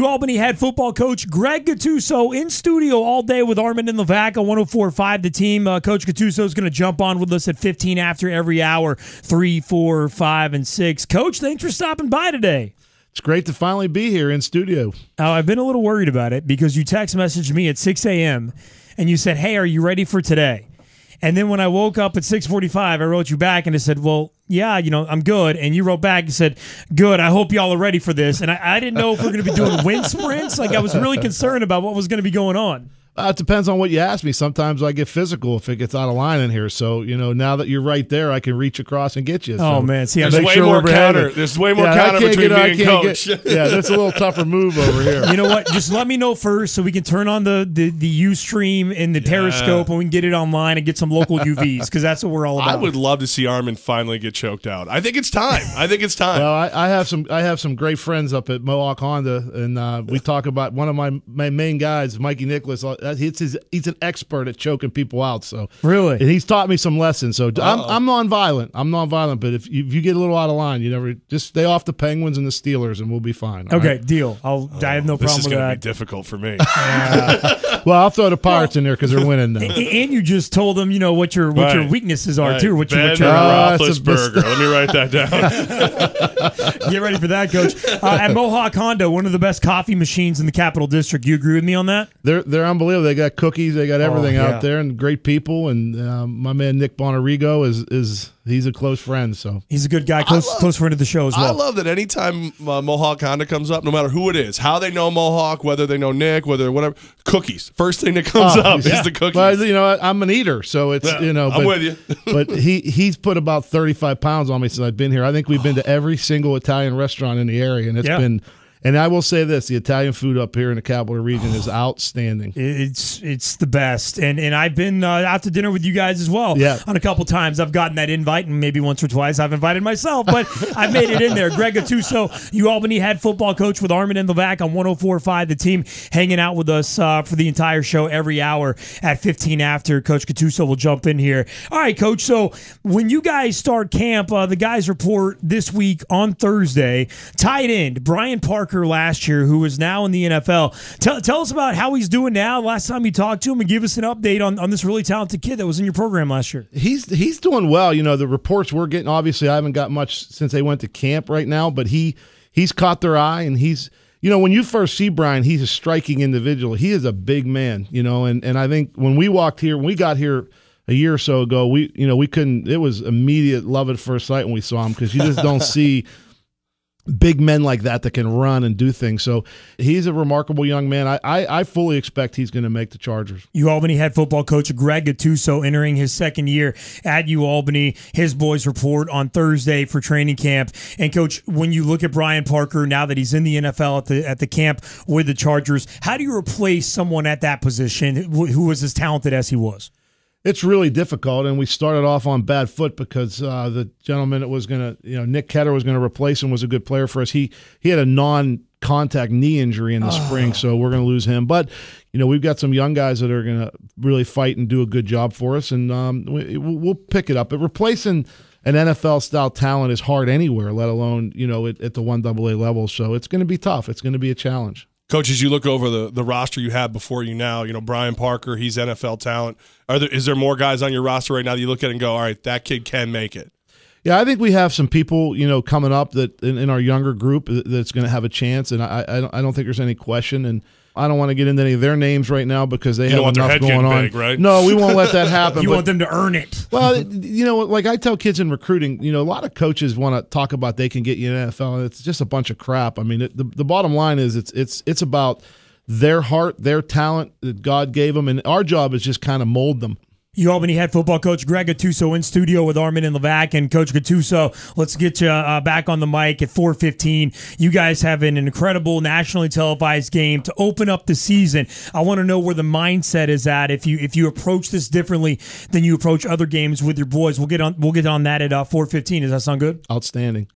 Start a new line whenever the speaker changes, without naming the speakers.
Albany head football coach Greg Gattuso in studio all day with Armen and Levack on 104.5 The Team. Coach Gattuso is going to jump on with us at 15 after every hour, 3, 4, 5, and 6. Coach, thanks for stopping by today.
It's great to finally be here in studio.
I've been a little worried about it because you text messaged me at 6 a.m. and you said, hey, are you ready for today? And then when I woke up at 6:45, I wrote you back and I said, well, yeah, I'm good. And you wrote back and said, good, I hope y'all are ready for this. And I didn't know if we're going to be doing wind sprints. I was really concerned about what was going to be going on.
It depends on what you ask me. Sometimes I get physical if it gets out of line in here. So, now that you're right there, I can reach across and get you.
Oh, man. See,
there's way more counter. There's way more counter between me and Coach.
Yeah, that's a little tougher move over here.
You know what? Just let me know first so we can turn on the Ustream and the Periscope and we can get it online and get some local UVs because that's what we're all about.
I would love to see Armen finally get choked out. I think it's time.
Well, I have some great friends up at Mohawk Honda, and we talk about one of my main guys, Mikey Nicholas. He's an expert at choking people out. So
really,
and he's taught me some lessons. So I'm nonviolent, but if you get a little out of line, you never just stay off the Penguins and the Steelers, and we'll be fine.
Okay, right? Deal. I have no problem with that.
This is going to be difficult for me.
Well, I'll throw the Pirates in there because they're winning now.
And you just told them, what your weaknesses are too.
Ben Roethlisberger. Let me write that
down. Get ready for that, Coach. At Mohawk Honda, one of the best coffee machines in the Capital District. You agree with me on that?
They're unbelievable. They got cookies, they got everything out there, and great people. And my man Nick Bonarigo he's a close friend. So
he's a good guy, close friend of the show as well.
I love that anytime Mohawk Honda comes up, no matter who it is, how they know Mohawk, whether they know Nick, whatever, cookies. First thing that comes up is the cookies.
Well, I'm an eater, so it's
I'm with you.
But he's put about 35 pounds on me since I've been here. I think we've been to every single Italian restaurant in the area, and it's been. And I will say this: the Italian food up here in the Capital Region is outstanding.
It's the best, and I've been out to dinner with you guys as well.
Yeah.
On a couple times, I've gotten that invite, and maybe once or twice I've invited myself, but I've made it in there. Greg Gattuso, Albany head football coach with Armen and Levack on 104.5 The Team, hanging out with us for the entire show every hour at 15 after. Coach Gattuso will jump in here. All right, Coach. So when you guys start camp, the guys report this week on Thursday. Tight end Brian Parker last year, who is now in the NFL. Tell us about how he's doing now. Last time you talked to him, and give us an update on this really talented kid that was in your program last year.
He's doing well. The reports we're getting, obviously I haven't got much since they went to camp right now, but he's caught their eye, and he's when you first see Brian, he's a striking individual. He is a big man, and I think when we got here a year or so ago, we couldn't, it was immediate love at first sight when we saw him because you just don't see big men like that can run and do things. So he's a remarkable young man. I fully expect he's going to make the Chargers. Albany head football coach Greg Gattuso entering his second year at Albany. His boys report on Thursday for training camp. And Coach, when you look at Brian Parker, now that he's in the NFL at the camp with the Chargers, how do you replace someone at that position who was as talented as he was? It's really difficult, and we started off on bad foot because the gentleman that was going to, Nick Ketter was going to replace him, was a good player for us. He had a non-contact knee injury in the spring, so we're going to lose him. But, we've got some young guys that are going to really fight and do a good job for us, and we'll pick it up. But replacing an NFL-style talent is hard anywhere, let alone, at the 1AA level. So it's going to be tough. It's going to be a challenge.
Coach, as you look over the roster you have before you now, Brian Parker, he's NFL talent. Is there more guys on your roster right now that you look at and go, all right, that kid can make it?
Yeah, I think we have some people, coming up that in our younger group that's going to have a chance, and I don't think there's any question. And I don't want to get into any of their names right now because they have enough going on.
Big, right?
No, we won't let that happen.
You want them to earn it.
Well, like I tell kids in recruiting, a lot of coaches want to talk about they can get you in the NFL, and it's just a bunch of crap. I mean, the bottom line is it's about their heart, their talent that God gave them, and our job is just kind of mold them. Albany head football coach Greg Gattuso in studio with Armen and Levack. And Coach Gattuso, let's get you back on the mic at 4:15. You guys have an incredible nationally televised game to open up the season. I want to know where the mindset is at. If you approach this differently than you approach other games with your boys, we'll get on that at 4:15. Does that sound good? Outstanding.